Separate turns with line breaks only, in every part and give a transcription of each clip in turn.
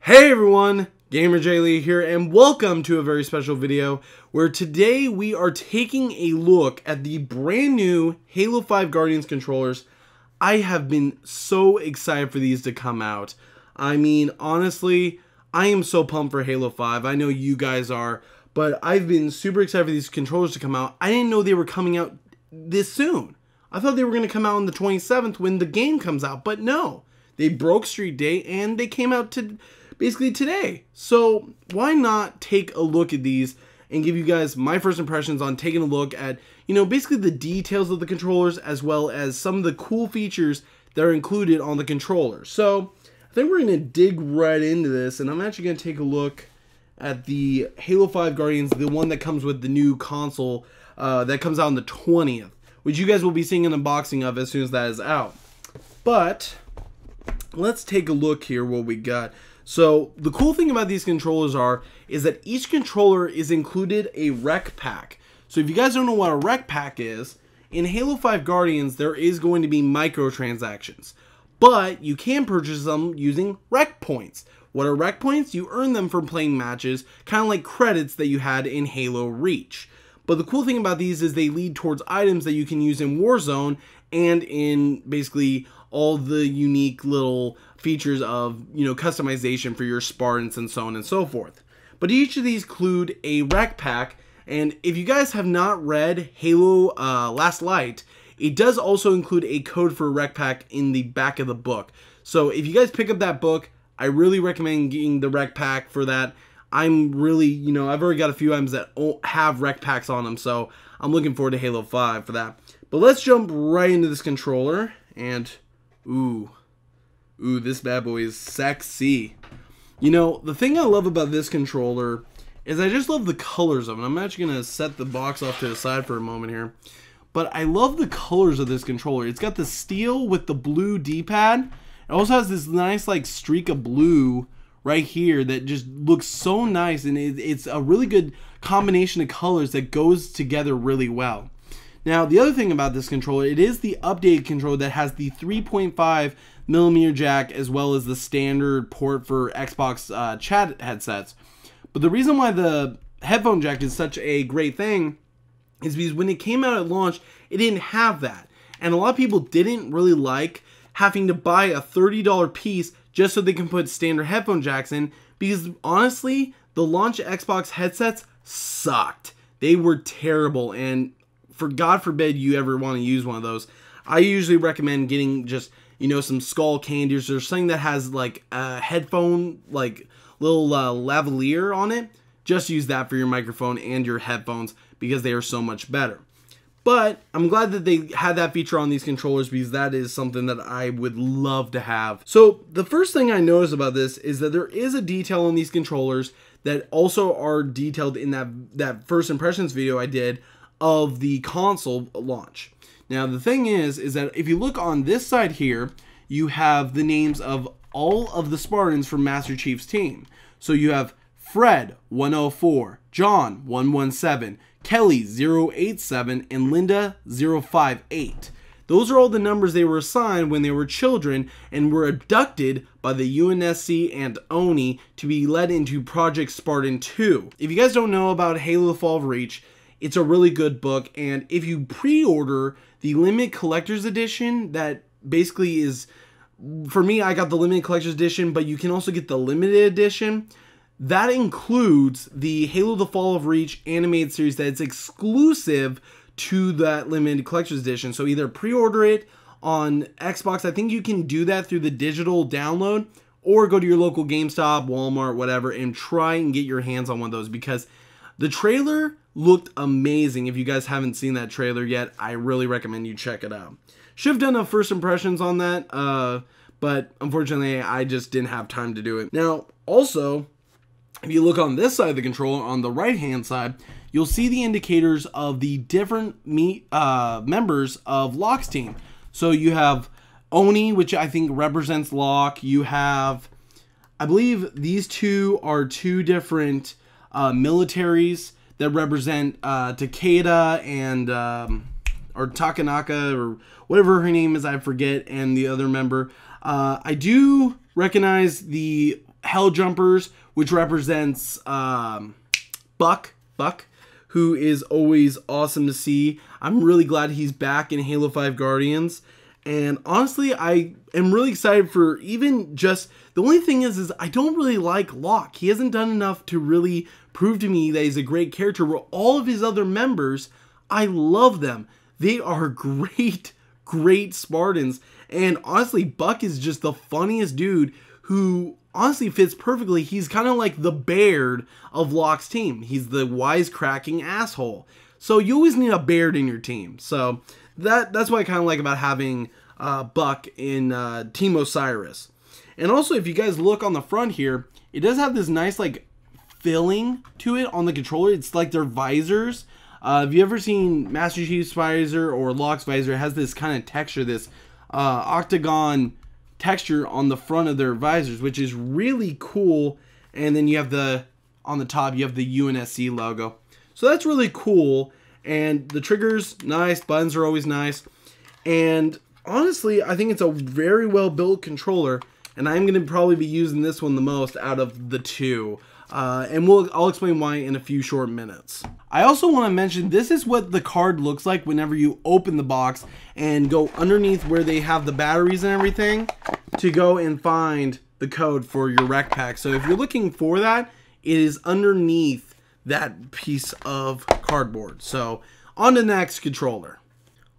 Hey everyone, GamerJlee here, and welcome to a very special video where today we are taking a look at the brand new Halo 5 Guardians controllers. I have been so excited for these to come out. I mean, honestly, I am so pumped for Halo 5. I know you guys are, but I've been super excited for these controllers to come out. I didn't know they were coming out this soon. I thought they were going to come out on the 27th when the game comes out, but no. They broke street date and they came out to basically today. So why not take a look at these and give you guys my first impressions on taking a look at, basically the details of the controllers as well as some of the cool features that are included on the controller. So I think we're going to dig right into this, and I'm actually going to take a look at the Halo 5 Guardians, the one that comes with the new console that comes out on the 20th, which you guys will be seeing an unboxing of as soon as that is out. But let's take a look here what we got. So the cool thing about these controllers is that each controller is included a rec pack. So if you guys don't know what a rec pack is, in Halo 5 Guardians there is going to be microtransactions, but you can purchase them using rec points. What are rec points? You earn them from playing matches, kind of like credits that you had in Halo Reach. But the cool thing about these is they lead towards items that you can use in Warzone and in basically all the unique little features of, customization for your Spartans and so on and so forth. But each of these include a rec pack, and if you guys have not read Halo Last Light, it does also include a code for a rec pack in the back of the book. So if you guys pick up that book, I really recommend getting the rec pack for that. I'm really, I've already got a few items that have rec packs on them, so I'm looking forward to Halo 5 for that. But let's jump right into this controller, and ooh, this bad boy is sexy. The thing I love about this controller is I just love the colors of it. I'm actually going to set the box off to the side for a moment here. But I love the colors of this controller. It's got the steel with the blue D-pad. It also has this nice streak of blue right here that just looks so nice, and it's a really good combination of colors that goes together really well. Now, the other thing about this controller, it is the updated controller that has the 3.5mm jack as well as the standard port for Xbox chat headsets. But the reason why the headphone jack is such a great thing is because when it came out at launch, it didn't have that. And a lot of people didn't really like having to buy a $30 piece just so they can put standard headphone jacks in, because honestly, the launch Xbox headsets sucked. They were terrible, and for God forbid you ever want to use one of those. I usually recommend getting just, some skull candies or something that has a headphone, little lavalier on it. Just use that for your microphone and your headphones because they are so much better. But I'm glad that they had that feature on these controllers because that is something that I would love to have. So the first thing I noticed about this is that there is a detail on these controllers that also are detailed in that first impressions video I did of the console launch. Now the thing is that if you look on this side here, you have the names of all of the Spartans from Master Chief's team. So you have Fred 104, John 117, Kelly 087, and Linda 058. Those are all the numbers they were assigned when they were children and were abducted by the UNSC and ONI to be led into Project Spartan 2. If you guys don't know about Halo Fall of Reach, it's a really good book, and if you pre-order the limited collector's edition, that basically is, for me, I got the limited collector's edition, but you can also get the limited edition. That includes the Halo The Fall of Reach animated series that is exclusive to that limited collector's edition. So either pre-order it on Xbox, I think you can do that through the digital download, or go to your local GameStop, Walmart, whatever, and try and get your hands on one of those, because the trailer looked amazing. If you guys haven't seen that trailer yet, I really recommend you check it out. Should have done a first impressions on that, but unfortunately I just didn't have time to do it. Now, also, if you look on this side of the controller, on the right hand side, you'll see the indicators of the different members of Locke's team. So you have Oni, which I think represents Locke. You have, I believe these two are two different militaries that represent Takeda and or Takanaka, or whatever her name is, I forget, and the other member. I do recognize the Hell Jumpers, which represents Buck, who is always awesome to see. I'm really glad he's back in Halo 5 Guardians. And honestly, I am really excited for even just... The only thing is I don't really like Locke. He hasn't done enough to really prove to me that he's a great character, where all of his other members, I love them. They are great, great Spartans. And honestly, Buck is just the funniest dude who honestly fits perfectly. He's kind of like the Baird of Locke's team. He's the wisecracking asshole. So you always need a Baird in your team. So that's what I kind of like about having Buck in Team Osiris. And also, if you guys look on the front here, it does have this nice like filling to it on the controller. It's like their visors. Have you ever seen Master Chief's visor or Locke's visor? It has this kind of texture, this octagon texture on the front of their visors, which is really cool. And then you have on the top, you have the UNSC logo. So that's really cool. And the triggers, nice. Buttons are always nice. And honestly, I think it's a very well built controller. And I'm going to probably be using this one the most out of the two. And I'll explain why in a few short minutes. I also want to mention, this is what the card looks like whenever you open the box and go underneath where they have the batteries and everything to go and find the code for your rec pack. So if you're looking for that, it is underneath that piece of cardboard. So on to the next controller.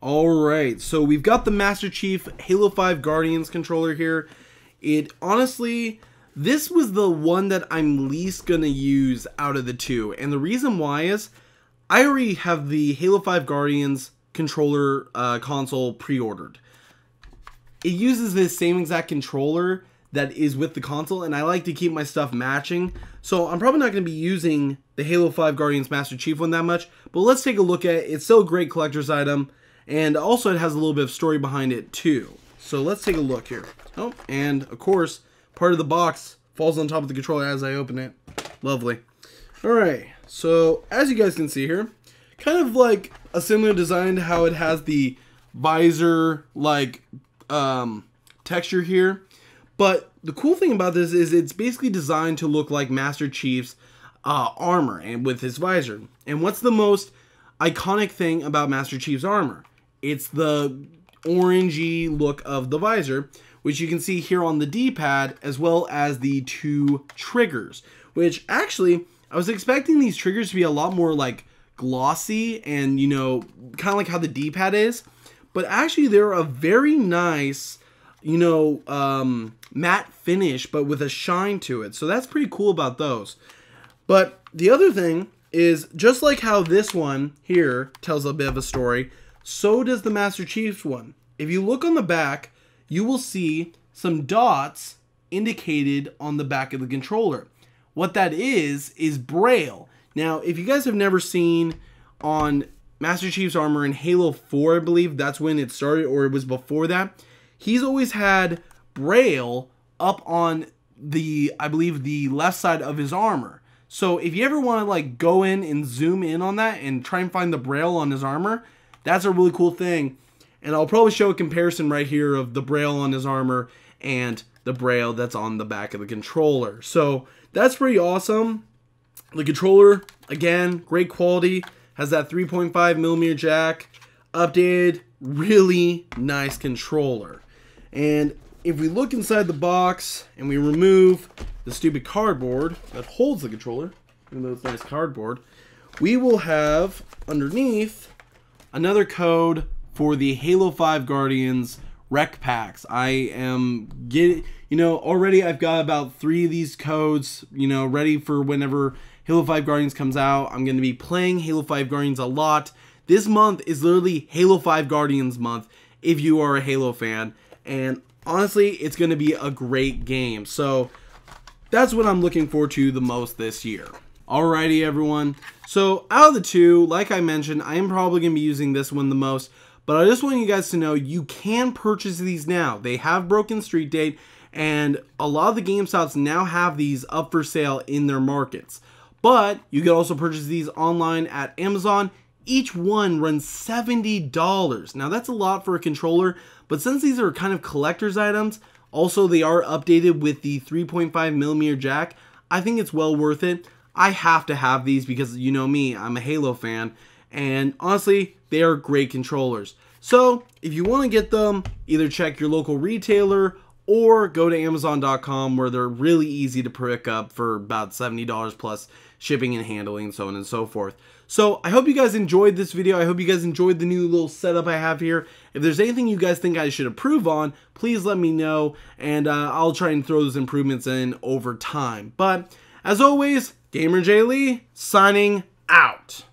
Alright, so we've got the Master Chief Halo 5 Guardians controller here. It honestly... This was the one that I'm least going to use out of the two. And the reason why is I already have the Halo 5 Guardians controller console pre-ordered. It uses this same exact controller that is with the console, and I like to keep my stuff matching. So I'm probably not going to be using the Halo 5 Guardians Master Chief one that much. But let's take a look at it. It's still a great collector's item. And also it has a little bit of story behind it too. So let's take a look here. Oh, and of course... part of the box falls on top of the controller as I open it. Lovely. Alright, so as you guys can see here, kind of like a similar design to how it has the visor like texture here. But the cool thing about this is it's basically designed to look like Master Chief's armor and with his visor. And what's the most iconic thing about Master Chief's armor? It's the orangey look of the visor, which you can see here on the D-pad, as well as the two triggers, which actually, I was expecting these triggers to be a lot more like glossy and, you know, kind of like how the D-pad is, but actually they're a very nice, you know, matte finish, but with a shine to it. So that's pretty cool about those. But the other thing is, just like how this one here tells a bit of a story, so does the Master Chief's one. If you look on the back, you will see some dots indicated on the back of the controller. What that is Braille. Now, if you guys have never seen on Master Chief's armor in Halo 4, I believe that's when it started, or it was before that, he's always had Braille up on the, I believe, the left side of his armor. So if you ever want to like go in and zoom in on that and try and find the Braille on his armor, that's a really cool thing. And I'll probably show a comparison right here of the Braille on his armor and the Braille that's on the back of the controller. So that's pretty awesome. The controller, again, great quality. Has that 3.5mm jack. Updated, really nice controller. And if we look inside the box and we remove the stupid cardboard that holds the controller, even though it's nice cardboard, we will have underneath another code for the Halo 5 Guardians rec packs. I am getting, you know, already I've got about 3 of these codes, you know, ready for whenever Halo 5 Guardians comes out. I'm going to be playing Halo 5 Guardians a lot. This month is literally Halo 5 Guardians month if you are a Halo fan. And honestly, it's going to be a great game. So that's what I'm looking forward to the most this year. Alrighty, everyone. So out of the two, like I mentioned, I am probably going to be using this one the most. But I just want you guys to know you can purchase these now. They have broken street date, and a lot of the GameStops now have these up for sale in their markets. But you can also purchase these online at Amazon. Each one runs $70. Now that's a lot for a controller, but since these are kind of collector's items, Also, they are updated with the 3.5mm jack. I think it's well worth it. I have to have these because you know me, I'm a Halo fan, and honestly, they are great controllers. So, if you want to get them, either check your local retailer or go to Amazon.com, where they're really easy to pick up for about $70 plus shipping and handling and so on and so forth. So I hope you guys enjoyed this video. I hope you guys enjoyed the new little setup I have here. If there's anything you guys think I should improve on, please let me know, and I'll try and throw those improvements in over time. But as always, GamerJlee signing out.